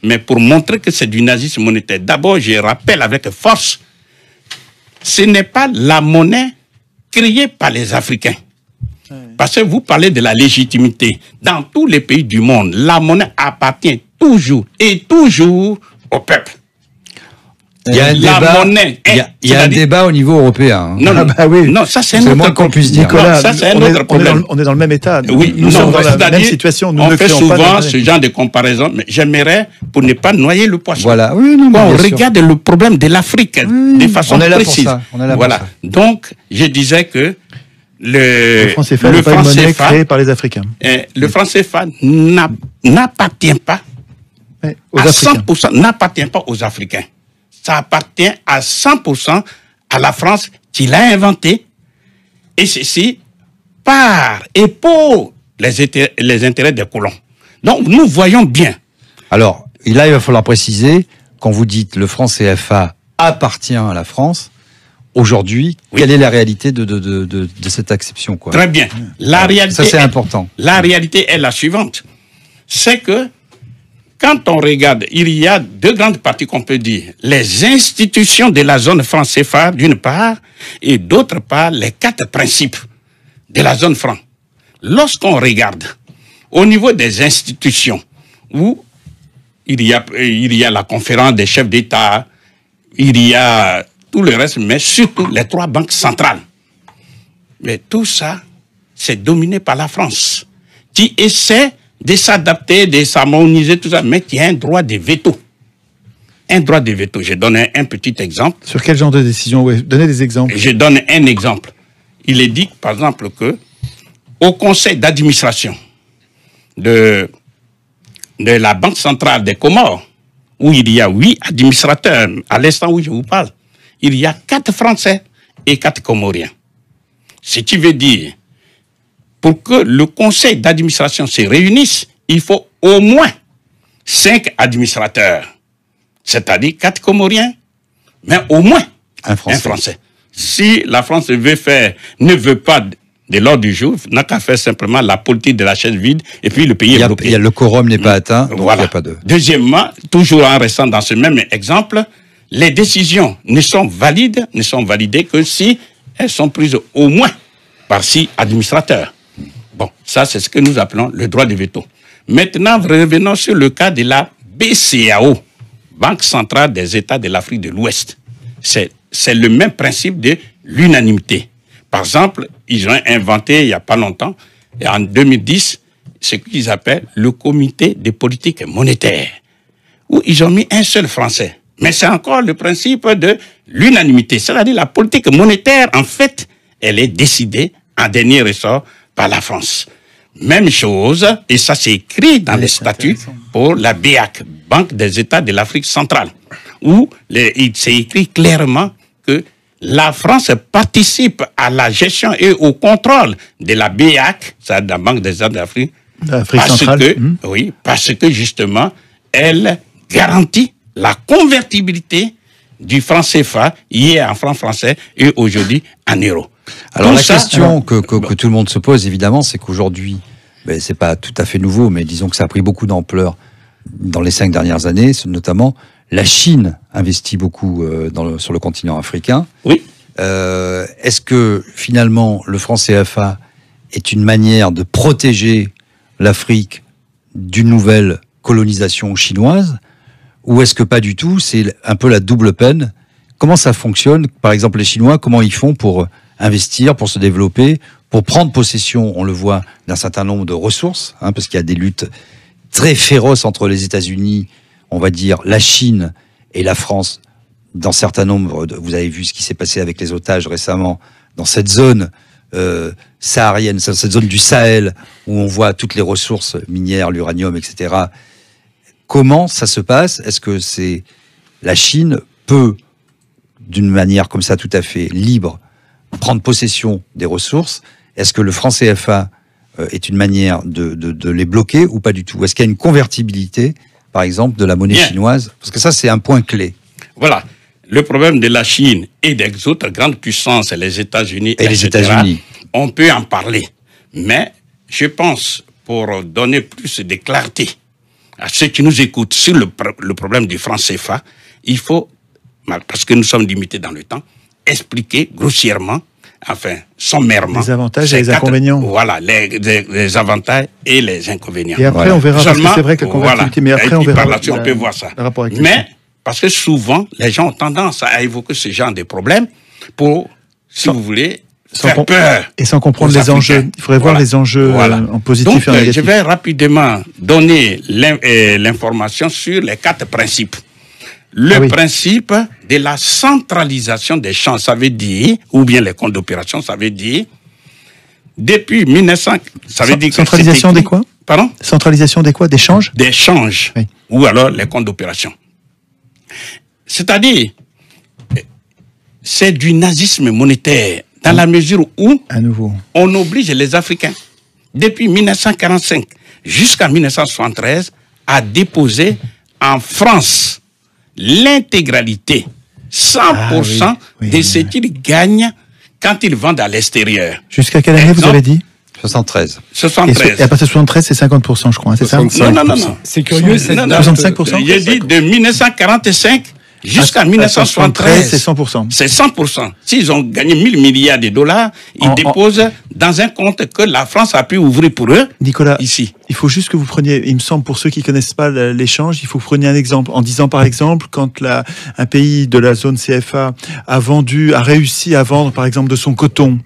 Mais pour montrer que c'est du nazisme monétaire, d'abord, je rappelle avec force, ce n'est pas la monnaie créée par les Africains. Parce que vous parlez de la légitimité. Dans tous les pays du monde, la monnaie appartient toujours et toujours au peuple. Il y a un débat au niveau européen. Non, non, ça c'est un autre qu'on puisse dire. Nicolas, ça, c'est un autre problème. On est dans le même état. Oui, nous sommes dans la même situation. Nous on ne fait créons pas souvent ce genre de comparaison, mais j'aimerais, pour ne pas noyer le poisson. Voilà. Oui, non, on regarde le problème de l'Afrique de façon précise. Voilà. Donc, je disais que le franc CFA n'est pas une monnaie créée par les Africains. Le franc CFA n'appartient pas à 100%, n'appartient pas aux Africains. Ça appartient à 100% à la France qui l'a inventé. Et ceci par et pour les intérêts des colons. Donc, nous voyons bien. Alors, là, il va falloir préciser, quand vous dites le franc CFA appartient à la France, aujourd'hui, quelle est la réalité de cette acception, quoi? Très bien. La réalité, ça, c'est important. La réalité est la suivante. C'est que quand on regarde, il y a deux grandes parties qu'on peut dire. Les institutions de la zone franc CFA, d'une part, et d'autre part, les 4 principes de la zone franc. Lorsqu'on regarde au niveau des institutions, où il y a la conférence des chefs d'État, il y a tout le reste, mais surtout les 3 banques centrales. Mais tout ça, c'est dominé par la France, qui essaie de s'adapter, de s'harmoniser, tout ça, mais qui a un droit de veto. Un droit de veto. Je donne un petit exemple. Sur quel genre de décision? Oui, donnez des exemples. Je donne un exemple. Il est dit, par exemple, que au conseil d'administration de la Banque centrale des Comores, où il y a 8 administrateurs, à l'instant où je vous parle, il y a 4 Français et 4 Comoriens. Ce qui veut dire, pour que le conseil d'administration se réunisse, il faut au moins 5 administrateurs, c'est-à-dire 4 Comoriens, mais au moins un Français. Si la France ne veut pas de l'ordre du jour, n'a qu'à faire simplement la politique de la chaise vide, et puis le pays est bloqué. Le quorum n'est pas atteint, donc voilà. Il n'y a pas de... Deuxièmement, toujours en restant dans ce même exemple, les décisions ne sont validées que si elles sont prises au moins par 6 administrateurs. Bon, ça c'est ce que nous appelons le droit de veto. Maintenant, revenons sur le cas de la BCEAO, Banque centrale des États de l'Afrique de l'Ouest. C'est le même principe de l'unanimité. Par exemple, ils ont inventé il n'y a pas longtemps, en 2010, ce qu'ils appellent le comité de politique monétaire, où ils ont mis un seul Français. Mais c'est encore le principe de l'unanimité. C'est-à-dire la politique monétaire, en fait, elle est décidée en dernier ressort par la France. Même chose, et ça c'est écrit dans les statuts pour la BEAC, Banque des États de l'Afrique centrale, où il s'est écrit clairement que la France participe à la gestion et au contrôle de la BEAC, c'est la Banque des États de l'Afrique centrale. Oui, parce que justement, elle garantit la convertibilité du franc CFA, hier en franc français et aujourd'hui en euros. Alors la question que tout le monde se pose, évidemment, c'est qu'aujourd'hui, c'est pas tout à fait nouveau, mais disons que ça a pris beaucoup d'ampleur dans les 5 dernières années, notamment la Chine investit beaucoup sur le continent africain. Oui. Est-ce que finalement le franc CFA est une manière de protéger l'Afrique d'une nouvelle colonisation chinoise, ou est-ce que pas du tout, c'est un peu la double peine? Comment ça fonctionne? Par exemple, les Chinois, comment ils font pour investir, pour se développer, pour prendre possession, on le voit, d'un certain nombre de ressources, parce qu'il y a des luttes très féroces entre les États-Unis, on va dire la Chine et la France, dans certains nombres, vous avez vu ce qui s'est passé avec les otages récemment, dans cette zone saharienne, cette zone du Sahel, où on voit toutes les ressources minières, l'uranium, etc. Comment ça se passe? Est-ce que la Chine peut, d'une manière comme ça tout à fait libre, prendre possession des ressources? Est-ce que le franc CFA est une manière de les bloquer ou pas du tout? Est-ce qu'il y a une convertibilité, par exemple, de la monnaie chinoise? Parce que ça, c'est un point clé. Voilà. Le problème de la Chine et des autres grandes puissances, les États-Unis, on peut en parler. Mais je pense, pour donner plus de clarté à ceux qui nous écoutent sur le problème du franc CFA, il faut, parce que nous sommes limités dans le temps, expliquer grossièrement, enfin, sommairement. Les avantages et les inconvénients. Voilà, les avantages et les inconvénients. Et après, on verra, parce que c'est vrai que la convertibilité, mais après, on verra. Par là-dessus, on peut voir ça. Mais, parce que souvent, les gens ont tendance à évoquer ce genre de problèmes pour, si vous voulez, faire peur. Et sans comprendre les enjeux. Il faudrait voir les enjeux en positif donc, et en négatif. Je vais rapidement donner l'information sur les 4 principes. Le principe de la centralisation des champs, ça veut dire, ou bien les comptes d'opération, ça veut dire, depuis 1900, ça veut dire centralisation des quoi? Pardon? Centralisation des quoi? Des changes? Des changes, oui. Ou alors les comptes d'opération. C'est-à-dire, c'est du nazisme monétaire, dans la mesure où on oblige les Africains, depuis 1945 jusqu'à 1973, à déposer en France l'intégralité, 100% de ce qu'ils gagnent quand ils vendent à l'extérieur. Jusqu'à quelle année vous avez dit? 73. 73. Et à partir de 73, c'est 50%, je crois, c'est ça? Non. C'est curieux, c'est 65%. J'ai dit de 1945 jusqu'à 1973, c'est 100%. C'est 100%. S'ils ont gagné 1000 milliards de dollars, ils déposent dans un compte que la France a pu ouvrir pour eux. Nicolas, ici. Il faut juste que vous preniez, il me semble, pour ceux qui connaissent pas l'échange, il faut que vous preniez un exemple. En disant, par exemple, quand un pays de la zone CFA a réussi à vendre, par exemple, de son coton,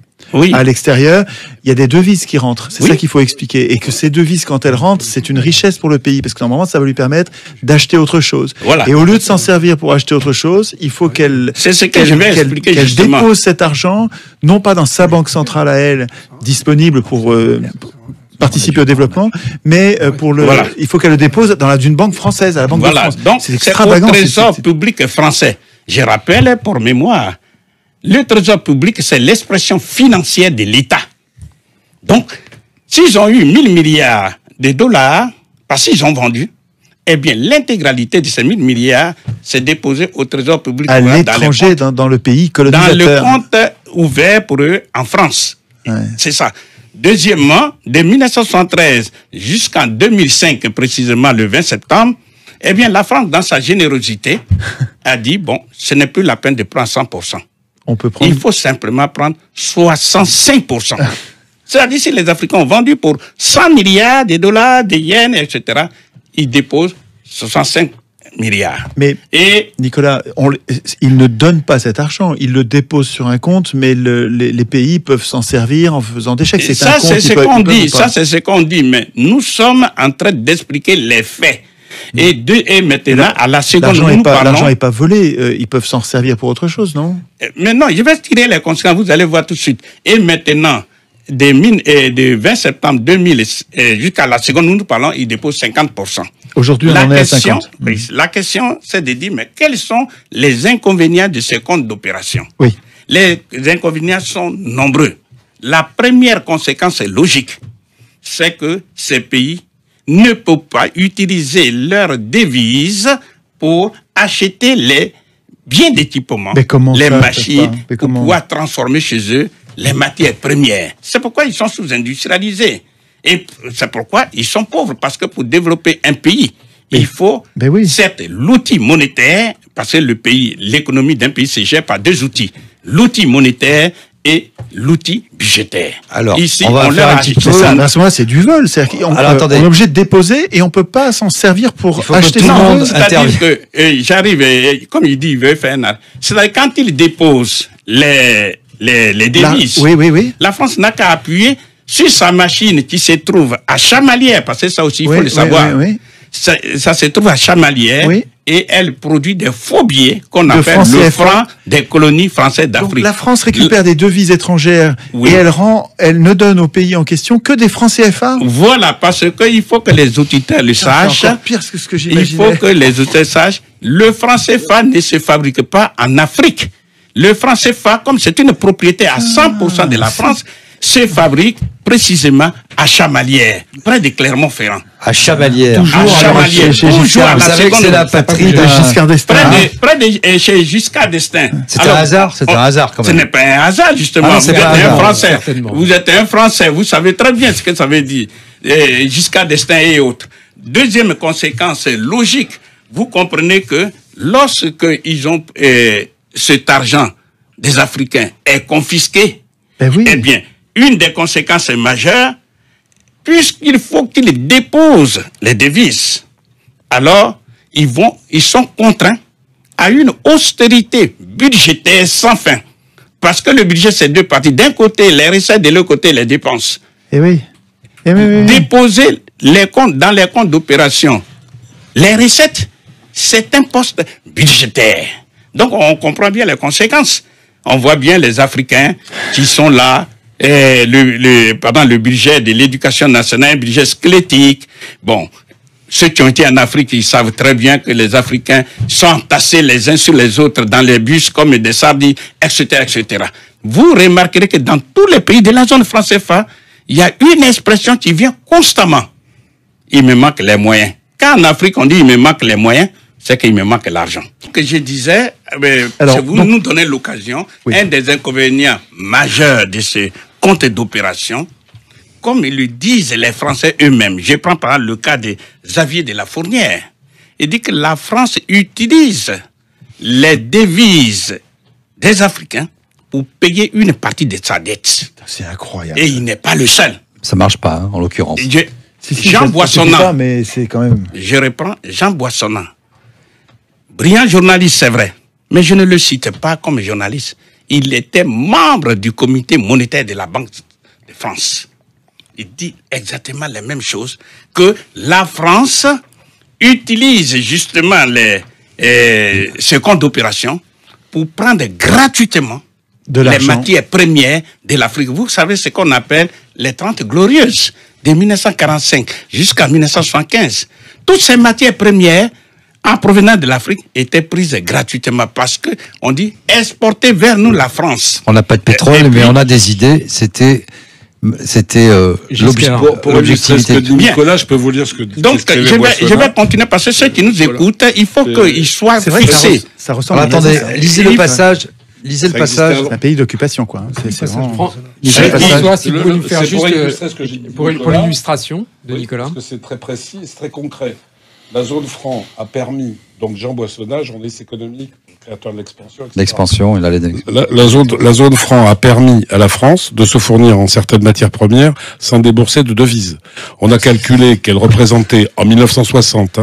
à l'extérieur, il y a des devises qui rentrent. C'est ça qu'il faut expliquer. Et que ces devises, quand elles rentrent, c'est une richesse pour le pays. Parce que normalement, ça va lui permettre d'acheter autre chose. Voilà. Et au lieu de s'en servir pour acheter autre chose, il faut qu'elle dépose cet argent, non pas dans sa banque centrale à elle, disponible pour participer au développement, mais il faut qu'elle le dépose dans une banque française, à la Banque de France. Donc, c'est au Trésor public français. Je rappelle, pour mémoire, le Trésor public, c'est l'expression financière de l'État. Donc, s'ils ont eu 1000 milliards de dollars, parce qu'ils ont vendu, eh bien, l'intégralité de ces 1000 milliards s'est déposée au Trésor public. À l'étranger, dans le pays colonisateur. Dans le compte ouvert pour eux en France. Ouais. C'est ça. Deuxièmement, de 1973 jusqu'en 2005, précisément le 20 septembre, eh bien, la France, dans sa générosité, a dit, bon, ce n'est plus la peine de prendre 100%. Il faut simplement prendre 65%. C'est-à-dire, si les Africains ont vendu pour 100 milliards de dollars, de yens, etc., ils déposent 65 milliards. Mais, Nicolas, ils ne donnent pas cet argent. Ils le déposent sur un compte, mais les pays peuvent s'en servir en faisant des chèques. Ça, c'est ce qu'on dit. Ça, c'est ce qu'on dit. Mais nous sommes en train d'expliquer les faits. Et maintenant, à la seconde, l'argent n'est pas volé. Ils peuvent s'en servir pour autre chose, non? Maintenant, je vais tirer les conséquences. Vous allez voir tout de suite. Et maintenant, de 20 septembre 2000 jusqu'à la seconde, nous parlons, ils déposent 50%. Aujourd'hui, on en est à 50. La question, c'est de dire, mais quels sont les inconvénients de ce compte d'opération? Oui. Les inconvénients sont nombreux. La première conséquence est logique. C'est que ces pays ne peuvent pas utiliser leurs devises pour acheter les biens d'équipement, les machines, pour pouvoir transformer chez eux les matières premières. C'est pourquoi ils sont sous-industrialisés. Et c'est pourquoi ils sont pauvres, parce que pour développer un pays, il faut, certes, l'outil monétaire, parce que le pays, l'économie d'un pays se gère par deux outils. L'outil monétaire et l'outil budgétaire. Alors, ici, on va faire un petit peu. À ce moment-là, c'est du vol. On est obligé de déposer et on peut pas s'en servir pour acheter tout le monde. C'est-à-dire que j'arrive, comme il dit, il veut faire un. C'est-à-dire quand il dépose les devises, la France n'a qu'à appuyer sur sa machine qui se trouve à Chamalières, parce que ça aussi, il faut le savoir. Ça se trouve à Chamalières. Et elle produit des faux billets qu'on appelle le franc des colonies françaises d'Afrique. Donc la France récupère des devises étrangères et elle ne donne au pays en question que des francs CFA. Voilà, parce qu'il faut que les auditeurs le sachent. C'est encore pire que ce que il faut que les auditeurs sachent. Le franc CFA ne se fabrique pas en Afrique. Le franc CFA, comme c'est une propriété à 100% de la France, se fabrique précisément à Chamalières, près de Clermont-Ferrand. À Chamalières. À Chamalières. Toujours à la seconde. C'est la patrie de Giscard d'Estaing. Près de chez Giscard d'Estaing. C'est un hasard. C'est un hasard quand même. Ce n'est pas un hasard justement. Ah, vous êtes un Français. Vous êtes un Français. Vous savez très bien ce que ça veut dire. Giscard d'Estaing et autres. Deuxième conséquence logique, vous comprenez que lorsque ils ont cet argent des Africains est confisqué, eh bien, une des conséquences majeures, puisqu'il faut qu'ils déposent les devises, alors ils sont contraints à une austérité budgétaire sans fin. Parce que le budget, c'est deux parties. D'un côté, les recettes, de l'autre côté, les dépenses. Déposer les comptes dans les comptes d'opération. Les recettes, c'est un poste budgétaire. Donc, on comprend bien les conséquences. On voit bien les Africains qui sont là, le budget de l'éducation nationale, un budget squelettique. Bon, ceux qui ont été en Afrique, ils savent très bien que les Africains sont entassés les uns sur les autres dans les bus comme des sardines, etc., etc. Vous remarquerez que dans tous les pays de la zone franc CFA, il y a une expression qui vient constamment. Il me manque les moyens. Quand en Afrique, on dit il me manque les moyens, c'est qu'il me manque l'argent. Ce que je disais, vous nous donnez l'occasion, un des inconvénients majeurs de ce compte d'opération, comme ils le disent les Français eux-mêmes. Je prends par exemple le cas de Xavier de la Fournière. Il dit que la France utilise les devises des Africains pour payer une partie de sa dette. C'est incroyable. Et il n'est pas le seul. Ça marche pas, hein, en l'occurrence. Jean Boissonnant. Mais c'est quand même... Je reprends Jean Boissonnant. Brillant journaliste, c'est vrai. Mais je ne le cite pas comme journaliste. Il était membre du comité monétaire de la Banque de France. Il dit exactement les mêmes choses, que la France utilise justement ce compte d'opération pour prendre gratuitement les matières premières de l'Afrique. Vous savez ce qu'on appelle les 30 glorieuses de 1945 jusqu'à 1975. Toutes ces matières premières en provenance de l'Afrique étaient prises gratuitement parce que on dit exporter vers nous la France. On n'a pas de pétrole, mais on a des idées. C'était l'objectivité. Nicolas, je peux vous lire ce que... Donc, je vais continuer parce que ceux qui nous écoutent, il faut qu'ils soient fixés. Ça ressemble à... Attendez, lisez le passage. Lisez le passage. C'est un pays d'occupation, quoi. C'est vraiment... Lisez le passage. Si vous pouvez nous faire juste pour l'illustration de Nicolas. Parce que c'est très précis et c'est très concret. La zone franc a permis, donc Jean Boissonnat, journaliste économique, créateur de l'expansion, etc. L'expansion, il allait... La zone franc a permis à la France de se fournir en certaines matières premières sans débourser de devises. On a calculé qu'elle représentait en 1960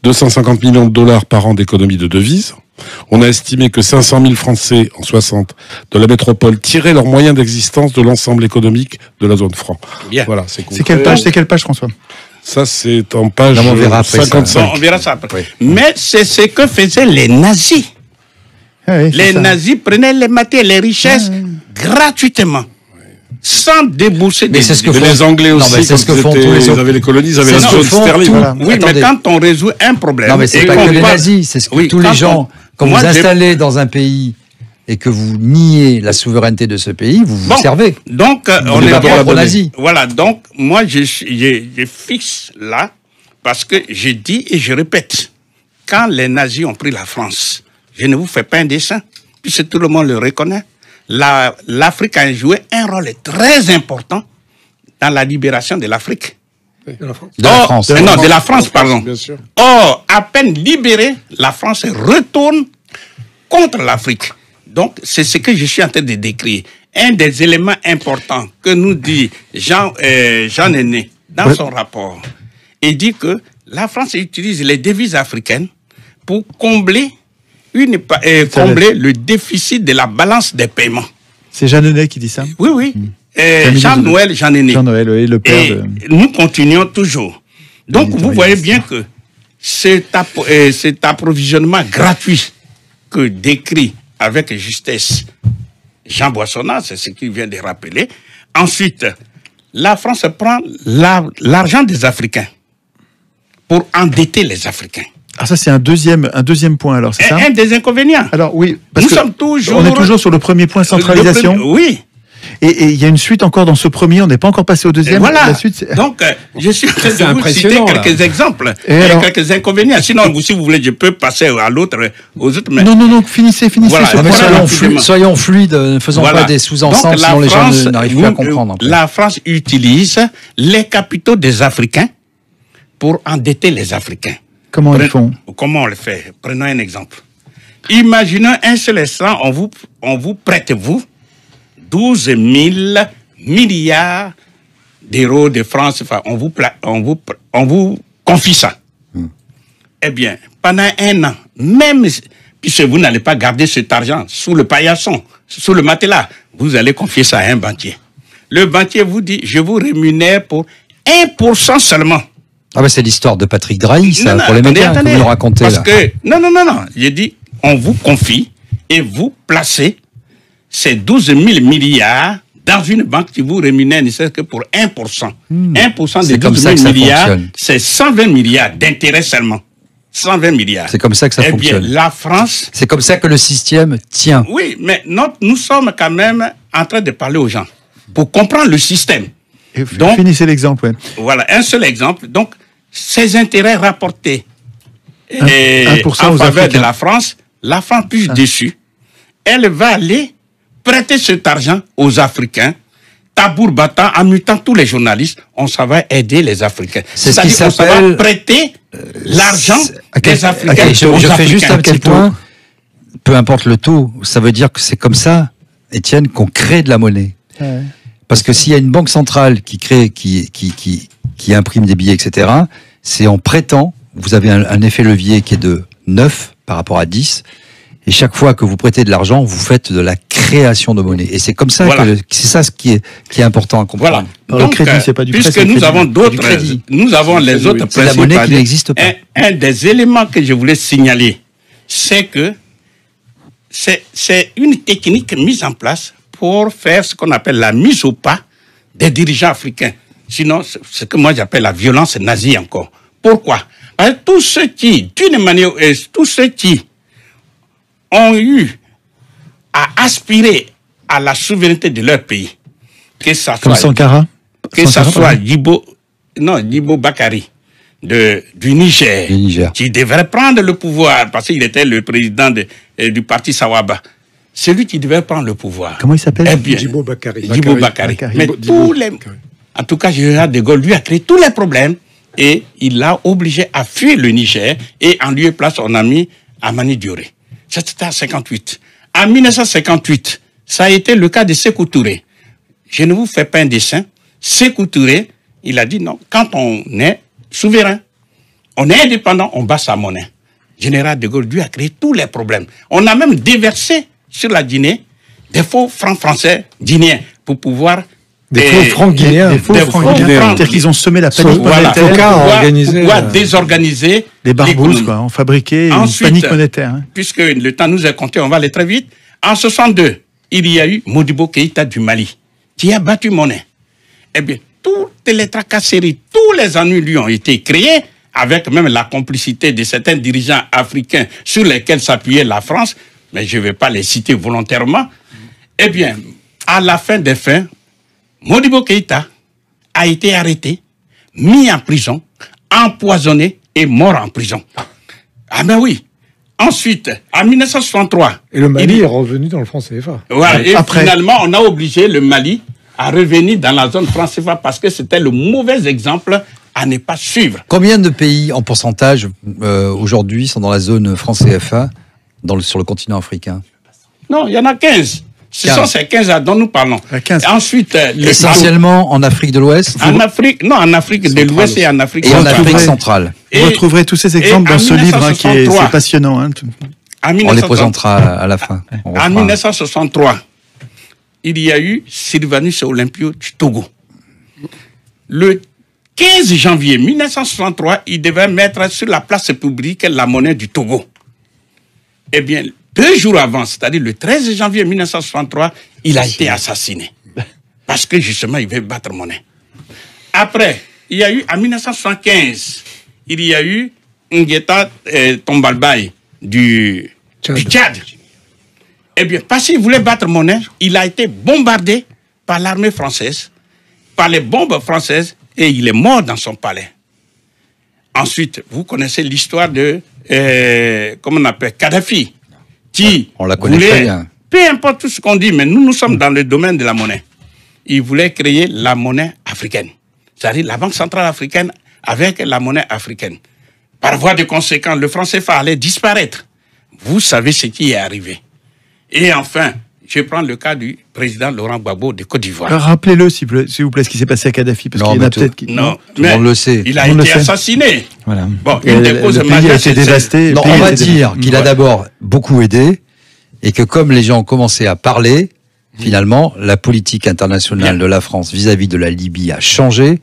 250 millions de dollars par an d'économie de devises. On a estimé que 500 000 Français en 60 de la métropole tiraient leurs moyens d'existence de l'ensemble économique de la zone franc. Bien. Voilà, c'est quelle page, François? Ça, c'est en page 55. On verra ça après. Oui. Mais c'est ce que faisaient les nazis. Oui, les nazis prenaient les matières, les richesses gratuitement. Sans débourser des... Mais c'est ce que font les Anglais aussi. Non, mais c'est ce que font tous les autres. Ils avaient les colonies, ils avaient la zone sterling. Voilà. Oui, attendez. Mais quand on résout un problème... Non, mais c'est pas que les nazis, c'est ce que tous les gens... Quand vous installez dans un pays et que vous niez la souveraineté de ce pays, vous vous servez. Donc, on est bien pour nazis. Voilà, donc, moi, je fixe là, parce que je dis et je répète, quand les nazis ont pris la France, je ne vous fais pas un dessin, puisque tout le monde le reconnaît, l'Afrique a joué un rôle très important dans la libération de l'Afrique. De la France. De la France, pardon. Bien sûr. Or, à peine libérée, la France retourne contre l'Afrique. Donc, c'est ce que je suis en train de décrire. Un des éléments importants que nous dit Jean Néné dans son rapport, il dit que la France utilise les devises africaines pour combler le déficit de la balance des paiements. C'est Jean Néné qui dit ça? Oui, oui. Jean-Noël Jean Néné. Jean-Noël, oui, le père de... Nous continuons toujours. Donc, vous voyez bien que cet approvisionnement gratuit que décrit avec justesse Jean Boissonnat, c'est ce qu'il vient de rappeler. Ensuite, la France prend l'argent des Africains pour endetter les Africains. Ah, ça, c'est un deuxième point, alors, c'est ça? Un des inconvénients. Alors, oui, parce que on est toujours sur le premier point, centralisation. Oui. Et il y a une suite encore dans ce premier, on n'est pas encore passé au deuxième. Voilà. La suite, donc, je suis en train de vous citer quelques exemples, quelques inconvénients. Sinon, si vous voulez, je peux passer aux autres. Mais... Non, finissez. Voilà. Soyons fluides, ne faisons pas des sous-ensembles, sinon les gens n'arrivent plus à comprendre. La France utilise les capitaux des Africains pour endetter les Africains. Comment ils font? Comment on le fait? Prenons un exemple. Imaginons un seul instant, on vous prête, vous, 12 000 milliards d'euros de France, enfin, on vous confie ça. Eh bien, pendant un an, même puisque vous n'allez pas garder cet argent sous le paillasson, sous le matelas, vous allez confier ça à un banquier. Le banquier vous dit, je vous rémunère pour 1% seulement. Ah ben c'est l'histoire de Patrick Drahi, ça, pour les médias, que vous nous racontez parce là. Que, non, j'ai dit, on vous confie et vous placez ces 12 000 milliards dans une banque qui vous rémunère ne serait que pour 1%. 1% des 12 000 milliards, c'est 120 milliards d'intérêts seulement. 120 milliards. C'est comme ça que ça fonctionne. Bien, la France... C'est comme ça que le système tient. Oui, mais nous sommes quand même en train de parler aux gens pour comprendre le système. Et donc, finissez l'exemple. Ouais. Voilà, un seul exemple. Donc, ces intérêts rapportés 1% en faveur de la France plus déçue. Elle va aller prêter cet argent aux Africains, tabour battant, en mutant tous les journalistes. On s'en va aider les Africains. C'est ce qui s'appelle... On va prêter l'argent des Africains. Je fais juste un petit point. Peu importe le taux, ça veut dire que c'est comme ça, Étienne, qu'on crée de la monnaie. Ouais. Parce que s'il y a une banque centrale qui crée, qui imprime des billets, etc., c'est en prêtant, vous avez un effet levier qui est de 9 par rapport à 10, et chaque fois que vous prêtez de l'argent, vous faites de la création de monnaie. Et c'est comme ça que c'est ça ce qui est important à comprendre. Voilà. Donc, le crédit, c'est pas du puisque nous avons d'autres, nous avons les autres principes. C'est la monnaie qui n'existe pas. Un des éléments que je voulais signaler, c'est que c'est une technique mise en place pour faire ce qu'on appelle la mise au pas des dirigeants africains. Sinon, c'est ce que moi j'appelle la violence nazie encore. Pourquoi? Parce que tous ceux qui, d'une manière, tous ceux qui ont eu à aspirer à la souveraineté de leur pays, que ça soit... Comme Sankara? Que ça soit Djibo Bakary du Niger, qui devrait prendre le pouvoir, parce qu'il était le président du parti Sawaba. C'est lui qui devait prendre le pouvoir. Comment il s'appelle? Djibo Bakary. Mais en tout cas, Général de Gaulle lui a créé tous les problèmes et il l'a obligé à fuir le Niger et en lieu et place on a mis Amani Dioré. C'était en 58. En 1958, ça a été le cas de Sékou Touré. Je ne vous fais pas un dessin. Sékou Touré, il a dit non, quand on est souverain, on est indépendant, on bat sa monnaie. Général de Gaulle lui a créé tous les problèmes. On a même déversé sur la Guinée des faux francs français guinéens pour pouvoir... Des faux francs guinéens. Des faux francs guinéens. C'est-à-dire qu'ils ont semé la panique monétaire. Pour pouvoir désorganiser les barbouzes, quoi. On fabriquait une panique monétaire. Hein. Puisque le temps nous est compté, on va aller très vite. En 62, il y a eu Modibo Keïta du Mali, qui a battu monnaie. Eh bien, toutes les tracasseries, tous les ennuis lui ont été créés, avec même la complicité de certains dirigeants africains sur lesquels s'appuyait la France, mais je ne vais pas les citer volontairement. Eh bien, à la fin des fins, Modibo Keïta a été arrêté, mis en prison, empoisonné et mort en prison. Ah ben oui. Ensuite, en 1963... Et le Mali est revenu dans le franc CFA. Voilà, et finalement, on a obligé le Mali à revenir dans la zone franc CFA parce que c'était le mauvais exemple à ne pas suivre. Combien de pays en pourcentage aujourd'hui sont dans la zone franc CFA sur le continent africain? Non, il y en a 15. Ce sont ces 15 dont nous parlons. 15. Ensuite, essentiellement en Afrique de l'Ouest? En Afrique de l'Ouest et en Afrique centrale. Et en Afrique centrale. Vous retrouverez tous ces exemples dans ce livre qui est passionnant. Hein. On les présentera à la fin. En 1963, il y a eu Sylvanus Olympio du Togo. Le 15 janvier 1963, il devait mettre sur la place publique la monnaie du Togo. Eh bien, 2 jours avant, c'est-à-dire le 13 janvier 1963, il a été assassiné. Parce que justement, il veut battre monnaie. Après, il y a eu, en 1975, il y a eu Ngueta Tombalbaye du Tchad. Eh bien, parce qu'il voulait battre monnaie, il a été bombardé par l'armée française, par les bombes françaises, et il est mort dans son palais. Ensuite, vous connaissez l'histoire de, comment on appelle, Kadhafi. On la connaît très bien. Peu importe tout ce qu'on dit, mais nous sommes dans le domaine de la monnaie. Il voulait créer la monnaie africaine. C'est-à-dire la Banque centrale africaine avec la monnaie africaine. Par voie de conséquence, le franc CFA allait disparaître. Vous savez ce qui est arrivé. Et enfin, je prends le cas du président Laurent Gbagbo de Côte d'Ivoire. Rappelez-le, s'il vous plaît, ce qui s'est passé à Kadhafi, parce qu'il y en a peut-être qui... Non, tout le monde le sait. Il a été assassiné. Voilà. Bon, une des causes le pays a été dévasté. Non, on va dire qu'il a d'abord beaucoup aidé, et que comme les gens ont commencé à parler, finalement, la politique internationale de la France vis-à-vis de la Libye a changé.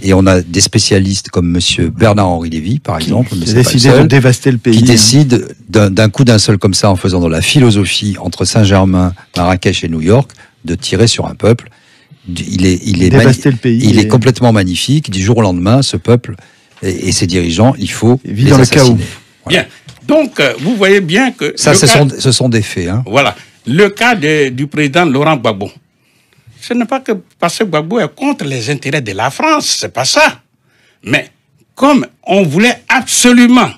Et on a des spécialistes comme monsieur Bernard-Henri Lévy, par exemple, qui a décidé de dévaster le pays. Qui décide d'un coup d'un seul comme ça, en faisant de la philosophie entre Saint-Germain, Marrakech et New York, de tirer sur un peuple. Il est complètement magnifique. Du jour au lendemain, ce peuple et ses dirigeants, il faut vivre dans le chaos. Voilà. Bien. Donc, vous voyez bien que... Ça, ce sont des faits. Hein. Voilà. Le cas du président Laurent Gbagbo. Ce n'est pas que parce que Gbagbo est contre les intérêts de la France, c'est pas ça. Mais comme on voulait absolument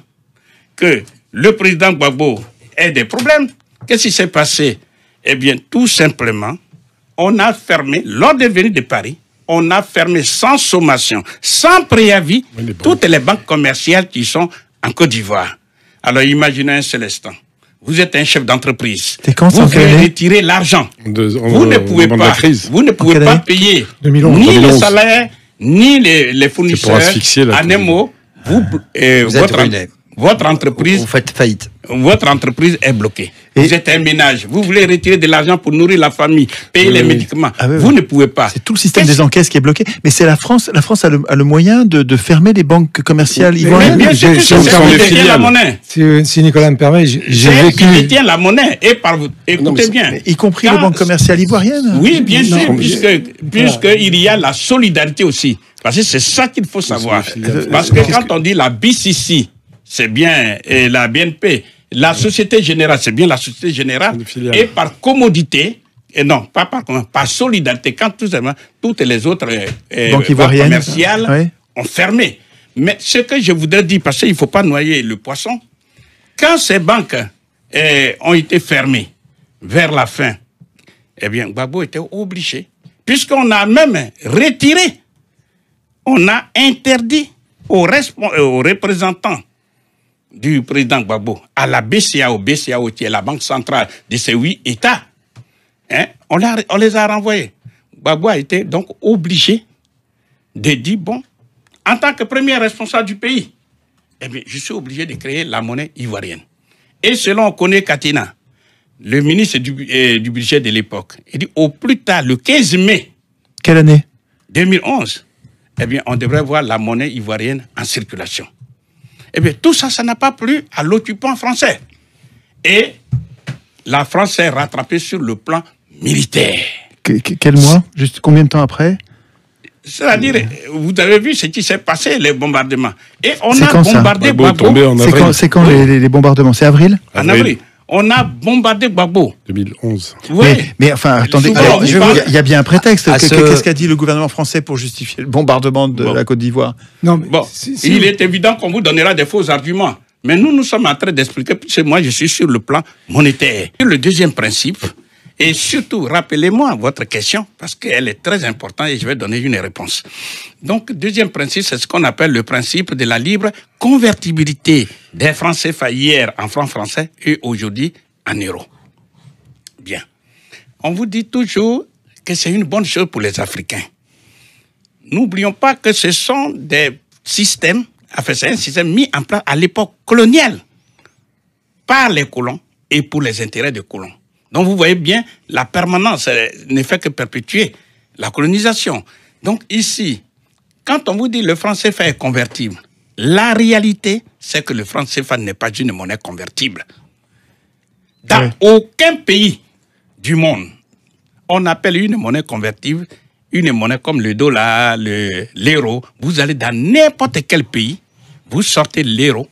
que le président Gbagbo ait des problèmes, qu'est-ce qui s'est passé? Eh bien, tout simplement, on a fermé, lors des venues de Paris, on a fermé sans sommation, sans préavis, toutes les banques commerciales qui sont en Côte d'Ivoire. Alors imaginez un seul instant. Vous êtes un chef d'entreprise. Vous voulez retirer l'argent. Vous ne pouvez pas. Vous ne pouvez pas payer ni les salaires, ni les fournisseurs. En un mot, votre entreprise. Vous faites faillite. Votre entreprise est bloquée. Vous êtes un ménage. Vous voulez retirer de l'argent pour nourrir la famille, payer les médicaments. Vous ne pouvez pas. C'est tout le système des encaisses qui est bloqué. Mais c'est la France. La France a le moyen de fermer les banques commerciales ivoiriennes. Bien sûr, c'est qui détient la monnaie. Si Nicolas me permet, j'ai vécu. Qui détient la monnaie. Et écoutez bien. Y compris les banques commerciales ivoiriennes. Oui, bien sûr, puisqu'il y a la solidarité aussi. Parce que c'est ça qu'il faut savoir. Parce que quand on dit la BCC, c'est bien, et la BNP, la Société Générale, c'est bien la Société Générale, et par commodité, et non, pas par solidarité, quand toutes les autres banques commerciales ont fermé. Mais ce que je voudrais dire, parce qu'il ne faut pas noyer le poisson, quand ces banques ont été fermées vers la fin, eh bien, Gbagbo était obligé, puisqu'on a même retiré, on a interdit aux représentants du président Gbagbo à la BCAO qui est la banque centrale de ces 8 États, on les a renvoyés. Gbagbo a été donc obligé de dire, bon, en tant que premier responsable du pays, eh bien, je suis obligé de créer la monnaie ivoirienne. Et selon Koné Katina, le ministre du budget de l'époque, il dit au plus tard, le 15 mai. Quelle année? 2011. Eh bien, on devrait voir la monnaie ivoirienne en circulation. Eh bien, tout ça, ça n'a pas plu à l'occupant français. Et la France s'est rattrapée sur le plan militaire. Quel mois? Juste combien de temps après? C'est-à-dire, vous avez vu ce qui s'est passé, les bombardements. Et on a bombardé Gbagbo. C'est quand les bombardements? C'est avril? En avril. On a bombardé Gbagbo. 2011. Ouais. Mais enfin, attendez, il y a bien un prétexte. Qu'est-ce qu'a dit le gouvernement français pour justifier le bombardement de la Côte d'Ivoire? Il est évident qu'on vous donnera des faux arguments. Mais nous sommes en train d'expliquer, puisque moi, je suis sur le plan monétaire. Le deuxième principe, et surtout, rappelez-moi votre question, parce qu'elle est très importante et je vais donner une réponse. Donc, deuxième principe, c'est ce qu'on appelle le principe de la libre convertibilité des francs CFA hier en francs français et aujourd'hui en euros. Bien. On vous dit toujours que c'est une bonne chose pour les Africains. N'oublions pas que ce sont des systèmes, enfin, c'est un système mis en place à l'époque coloniale par les colons et pour les intérêts des colons. Donc, vous voyez bien, la permanence ne fait que perpétuer la colonisation. Donc, ici, quand on vous dit le franc CFA est convertible, la réalité, c'est que le franc CFA n'est pas une monnaie convertible. Dans aucun pays du monde, on appelle une monnaie convertible une monnaie comme le dollar, l'euro. Vous allez dans n'importe quel pays, vous sortez l'euro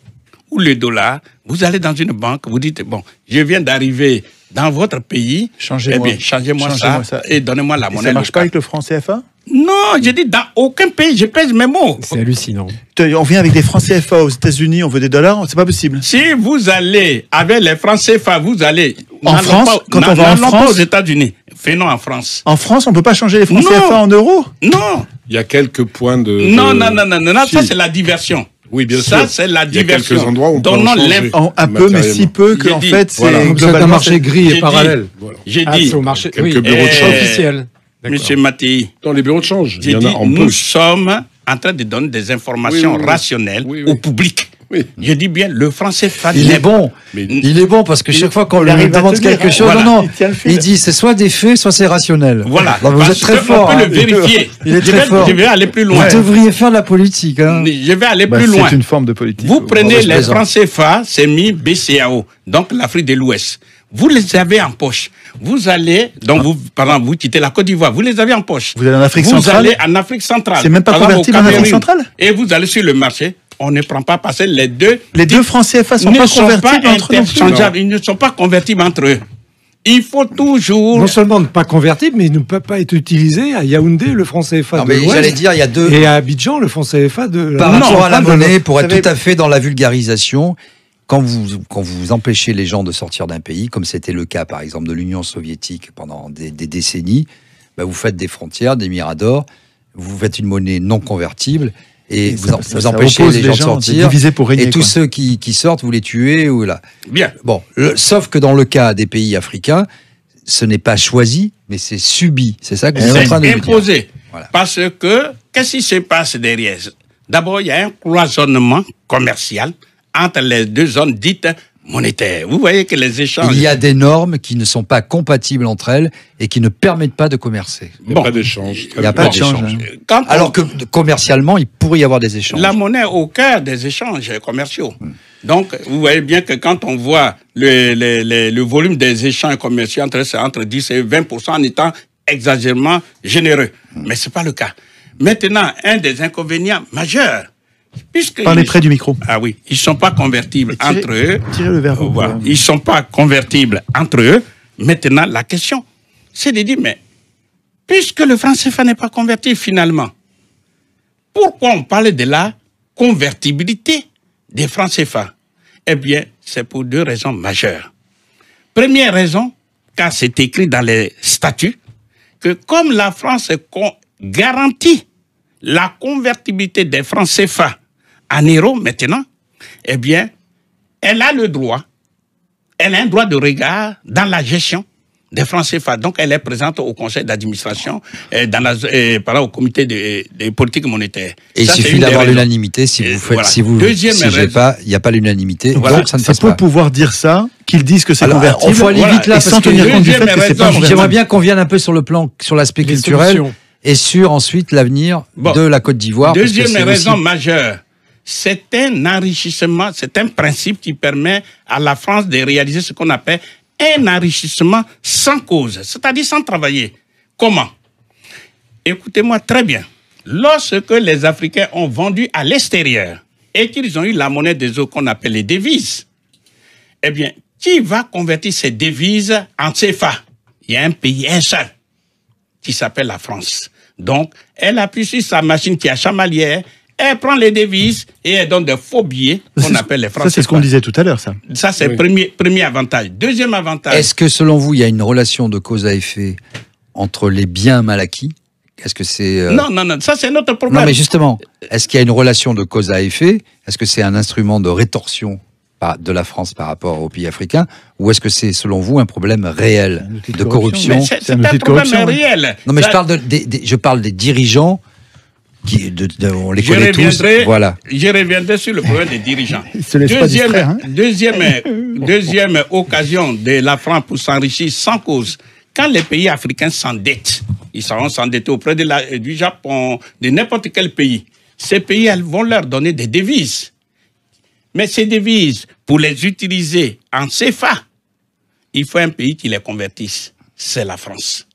ou le dollar, vous allez dans une banque, vous dites, bon, je viens d'arriver dans votre pays, changez-moi ça et donnez-moi la monnaie. Ça ne marche pas avec le franc CFA? Non, je dis dans aucun pays, je pèse mes mots. C'est hallucinant. On vient avec des francs CFA aux États-Unis, on veut des dollars, c'est pas possible. Si vous allez avec les francs CFA, vous allez en France, quand on va en France, aux États-Unis, faisons en France. En France, on peut pas changer les francs CFA en euros? Non. Il y a quelques points de... Non, ça c'est la diversion. Oui, bien sûr. Ça, c'est la diversion. Il y a quelques endroits où on peut en changer. Un peu, mais si peu qu'en fait, c'est globalement un marché gris et parallèle. J'ai dit... c'est au marché, quelques bureaux de change officiels. Monsieur Mattei. Dans les bureaux de change, J'ai dit, nous sommes en train de donner des informations rationnelles au public. Oui. Je dis bien, le franc CFA... Il est bon. Il est bon parce que chaque fois qu'on lui demande quelque chose, il dit c'est soit des faits, soit c'est rationnel. Voilà. Donc vous êtes très fort. On peut le vérifier. Il est très fort. Je vais aller plus loin. Vous devriez faire de la politique. Je vais aller plus loin. C'est une forme de politique. Vous prenez les francs CFA, c'est mis BCAO, donc l'Afrique de l'Ouest. Vous les avez en poche. Vous allez, donc vous, par exemple, vous quittez la Côte d'Ivoire, vous les avez en poche. Vous allez en Afrique centrale. Vous allez en Afrique centrale. C'est même pas convertible en Afrique centrale. Et vous allez sur le marché. On ne prend pas parce que les deux francs CFA sont pas convertibles entre eux. Ils ne sont pas convertibles entre eux. Il faut toujours... Non seulement ne pas convertible, mais il ne peut pas être utilisé à Yaoundé, le franc CFA de l'Ouest. J'allais dire, il y a deux... Et à Abidjan, le franc CFA de... Par rapport à la monnaie, pour être tout à fait dans la vulgarisation, quand vous empêchez les gens de sortir d'un pays, comme c'était le cas, par exemple, de l'Union soviétique pendant des décennies, vous faites des frontières, des miradors, vous faites une monnaie non convertible, et vous empêchez les gens de sortir, pour régner, et tous ceux qui sortent, vous les tuez. Ou là. Bien. Bon, sauf que dans le cas des pays africains, ce n'est pas choisi, mais c'est subi. C'est ça que vous êtes en train de dire. C'est imposé. Voilà. Parce que, qu'est-ce qui se passe derrière? D'abord, il y a un cloisonnement commercial entre les deux zones dites monétaires. Vous voyez que les échanges... Il y a des normes qui ne sont pas compatibles entre elles et qui ne permettent pas de commercer. Il n'y a pas d'échange. Il n'y a pas d'échange. Alors que commercialement, il pourrait y avoir des échanges. La monnaie est au cœur des échanges commerciaux. Donc, vous voyez bien que quand on voit le volume des échanges commerciaux entre 10 et 20% en étant exagérément généreux. Mais ce n'est pas le cas. Maintenant, un des inconvénients majeurs, parlez près du micro. Ah oui, ils ne sont pas convertibles entre eux. Tirez le verre. Voilà. Ils ne sont pas convertibles entre eux. Maintenant, la question, c'est de dire, mais puisque le franc CFA n'est pas convertible finalement, pourquoi on parle de la convertibilité des francs CFA? Eh bien, c'est pour deux raisons majeures. Première raison, car c'est écrit dans les statuts, que comme la France garantit la convertibilité des francs CFA en euros maintenant, eh bien, elle a le droit, elle a un droit de regard dans la gestion des francs CFA. Donc, elle est présente au conseil d'administration, au comité des politiques monétaires. Et il suffit d'avoir l'unanimité. Si vous faites, si vous, il n'y a pas l'unanimité. Voilà. Donc, ça ne passe pas. C'est pour pouvoir dire ça, qu'ils disent que c'est convertible. Il faut aller vite là, sans tenir compte du fait que c'est pas convertible. J'aimerais bien qu'on vienne un peu sur le plan, sur l'aspect culturel. Et sur ensuite l'avenir de la Côte d'Ivoire. Deuxième raison majeure, c'est un enrichissement, c'est un principe qui permet à la France de réaliser ce qu'on appelle un enrichissement sans cause, c'est-à-dire sans travailler. Comment? Écoutez-moi très bien. Lorsque les Africains ont vendu à l'extérieur et qu'ils ont eu la monnaie des eaux qu'on appelle les devises, eh bien, qui va convertir ces devises en CFA? Il y a un pays, un seul, qui s'appelle la France. Donc, elle appuie sur sa machine qui est chamalière, elle prend les devises et elle donne des faux billets qu'on appelle les francs CFA. Ça, c'est ce qu'on disait tout à l'heure, ça. Ça, c'est le premier avantage. Deuxième avantage... Est-ce que, selon vous, il y a une relation de cause à effet entre les biens mal acquis? Est-ce que c'est... Non, ça, c'est notre problème. Non, mais justement, est-ce qu'il y a une relation de cause à effet? Est-ce que c'est un instrument de rétorsion de la France par rapport aux pays africains, ou est-ce que c'est, selon vous, un problème réel de corruption? C'est un problème réel. Non, mais je parle des dirigeants on les connaît tous. Voilà. Je reviendrai sur le problème des dirigeants. Deuxième occasion de la France pour s'enrichir sans cause. Quand les pays africains s'endettent, ils seront s'endetter auprès du Japon, de n'importe quel pays. Ces pays, elles vont leur donner des devises. Mais ces devises, pour les utiliser en CFA, il faut un pays qui les convertisse. C'est la France.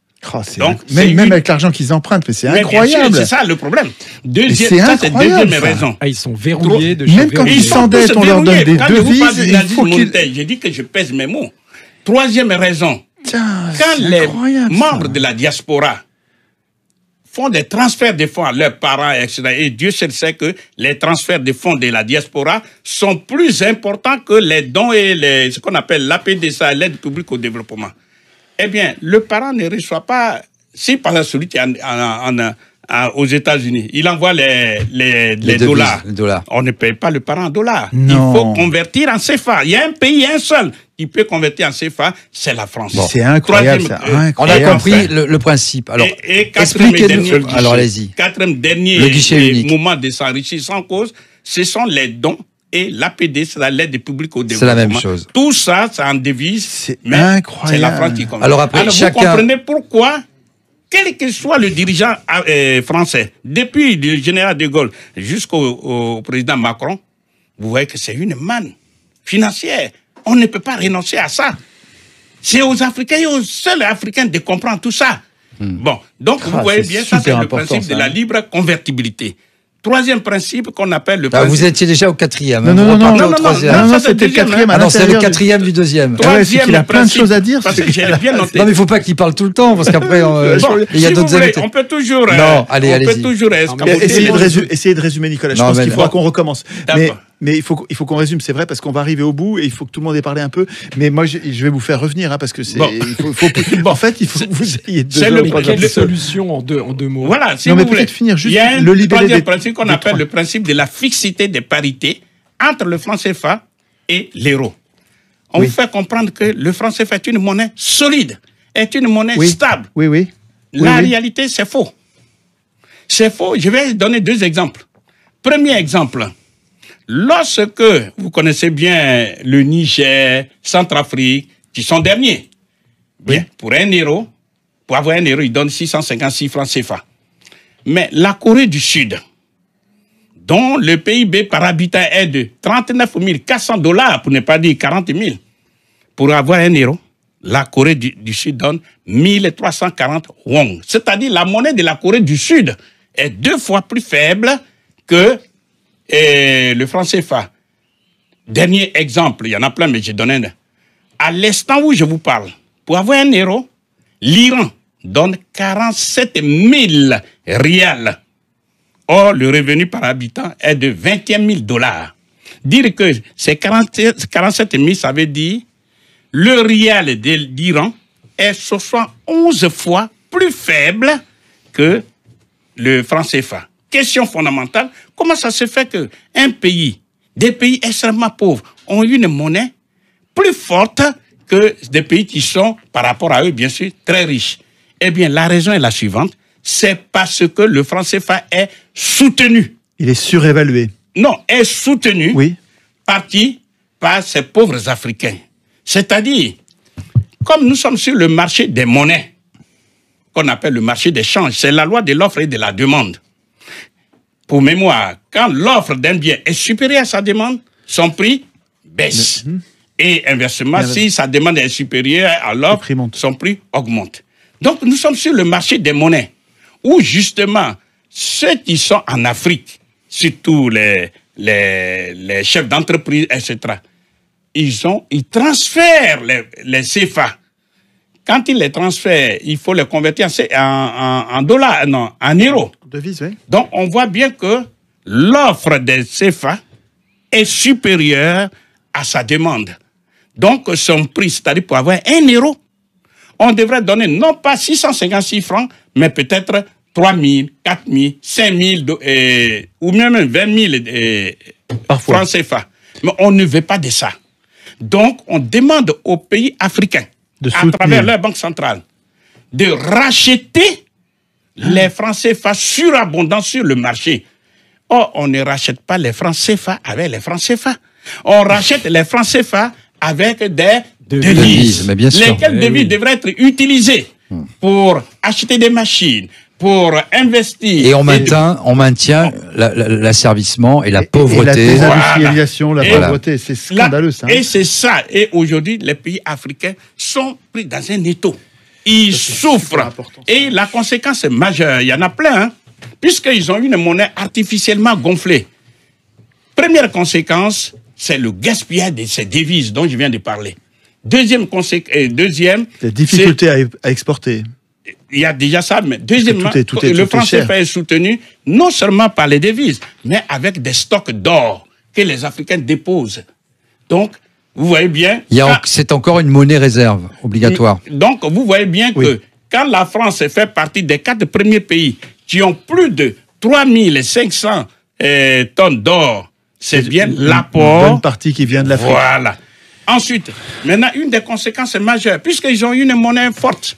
Donc, même avec l'argent qu'ils empruntent, mais c'est incroyable. C'est ça le problème. Deuxième raison. Ils sont verrouillés de Même quand ils s'endettent, on leur donne des devises. J'ai dit que je pèse mes mots. Troisième raison. Quand les membres de la diaspora font des transferts de fonds à leurs parents, etc. Et Dieu seul sait que les transferts de fonds de la diaspora sont plus importants que les dons et ce qu'on appelle l'APDSA, l'aide publique au développement. Eh bien, le parent ne reçoit pas, si par exemple celui qui est aux États-Unis. Il envoie les dollars. On ne paye pas le parent en dollars. Non. Il faut convertir en CFA. Il y a un pays, un seul, qui peut convertir en CFA, c'est la France. Bon. C'est incroyable. On a compris le principe. Alors, expliquez-nous. Alors, allez-y. Quatrième dernier moment de s'enrichir sans cause, ce sont les dons et l'APD, c'est l'aide publique au développement. C'est la même chose. Tout ça, c'est en devise. C'est incroyable. C'est la France qui convertit. Alors, après, vous comprenez pourquoi, quel que soit le dirigeant français, depuis le général de Gaulle jusqu'au président Macron, vous voyez que c'est une manne financière. On ne peut pas renoncer à ça. C'est aux Africains et aux seuls Africains de comprendre tout ça. Bon, donc vous voyez bien, ça c'est le principe de la libre convertibilité. Troisième principe qu'on appelle le principe... vous étiez déjà au quatrième. Non, c'était le quatrième. Ah non, c'est le quatrième du deuxième. Troisième, il a plein de choses à dire. Parce que j'ai bien noté. Non, mais il ne faut pas qu'il parle tout le temps, parce qu'après, il y a d'autres invités. On peut toujours... Non, allez. Essayez de résumer, Nicolas. Je pense qu'il faudra qu'on recommence. Mais il faut qu'on résume, c'est vrai, parce qu'on va arriver au bout et il faut que tout le monde ait parlé un peu. Mais moi, je vais vous faire revenir, parce que c'est. En fait, il faut que vous ayez quelle solution en deux mots. Voilà, si vous voulez. Finir juste il y a un troisième principe qu'on appelle le principe de la fixité des parités entre le franc CFA et l'euro. On vous fait comprendre que le franc CFA est une monnaie solide, est une monnaie stable. La réalité, c'est faux. C'est faux. Je vais donner deux exemples. Premier exemple. Lorsque vous connaissez bien le Niger, Centrafrique, qui sont derniers, bien, pour avoir un euro, ils donnent 656 francs CFA. Mais la Corée du Sud, dont le PIB par habitant est de 39 400 $, pour ne pas dire 40 000, pour avoir un euro, la Corée du Sud donne 1340 won. C'est-à-dire la monnaie de la Corée du Sud est 2 fois plus faible que le franc CFA. Dernier exemple, il y en a plein, mais je donne un. À l'instant où je vous parle, pour avoir un euro, l'Iran donne 47 000 rials. Or, le revenu par habitant est de 21 000 $. Dire que c'est 47 000, ça veut dire le rial de l'Iran est 71 fois plus faible que le franc CFA. Question fondamentale, comment ça se fait qu'un pays, des pays extrêmement pauvres, ont une monnaie plus forte que des pays qui sont, par rapport à eux, bien sûr, très riches? Eh bien, la raison est la suivante, c'est parce que le franc CFA est soutenu. Il est surévalué. Non, est soutenu par qui? Par ces pauvres Africains. C'est-à-dire, comme nous sommes sur le marché des monnaies, qu'on appelle le marché des changes, c'est la loi de l'offre et de la demande. Pour mémoire, quand l'offre d'un bien est supérieure à sa demande, son prix baisse. Et inversement, si sa demande est supérieure à l'offre, son prix augmente. Donc, nous sommes sur le marché des monnaies, où justement, ceux qui sont en Afrique, surtout les chefs d'entreprise, etc., ils transfèrent les CFA. Quand ils les transfèrent, il faut les convertir en dollars, non, en euros. Devise, oui. Donc, on voit bien que l'offre des CFA est supérieure à sa demande. Donc, son prix, c'est-à-dire pour avoir 1 euro, on devrait donner non pas 656 francs, mais peut-être 3 000, 4 000, 5 000, ou même 20 000 francs CFA. Mais on ne veut pas de ça. Donc, on demande aux pays africains, à travers leur banque centrale, de racheter les francs CFA surabondants sur le marché. Or, on ne rachète pas les francs CFA avec les francs CFA. On rachète les francs CFA avec des devises. Mais bien sûr. Lesquelles devises devraient être utilisées pour acheter des machines, pour investir. Et on maintient l'asservissement et la pauvreté. Et la désindustrialisation, la pauvreté, c'est scandaleux ça. Et c'est ça. Et aujourd'hui, les pays africains sont pris dans un étau. Ils souffrent. Et la conséquence est majeure. Il y en a plein, puisqu'ils ont une monnaie artificiellement gonflée. Première conséquence, c'est le gaspillage de ces devises dont je viens de parler. Deuxième les difficultés à exporter. Il y a déjà ça, mais deuxièmement, le franc CFA est soutenu non seulement par les devises, mais avec des stocks d'or que les Africains déposent. Donc, vous voyez bien... C'est encore une monnaie réserve obligatoire. Donc, vous voyez bien que quand la France fait partie des 4 premiers pays qui ont plus de 3500 tonnes d'or. C'est bien l'apport. Une bonne partie qui vient de l'Afrique. Voilà. Ensuite, maintenant, une des conséquences majeures, puisqu'ils ont une monnaie forte,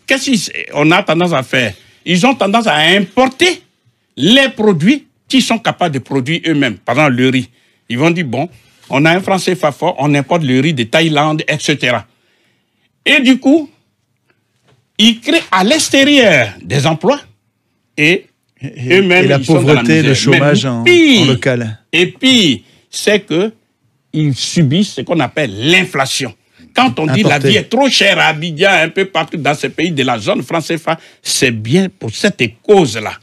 qu'est-ce qu'on a tendance à faire? Ils ont tendance à importer les produits qu'ils sont capables de produire eux-mêmes. Par exemple, le riz. Ils vont dire, bon, on a un franc CFA fort, on importe le riz de Thaïlande, etc. Et du coup, ils créent à l'extérieur des emplois et eux-mêmes, et la ils sont dans pauvreté, misère. le chômage en local. Et puis, c'est qu'ils subissent ce qu'on appelle l'inflation. Quand on dit la vie est trop chère à Abidjan, un peu partout dans ces pays de la zone franc CFA, c'est bien pour cette cause-là.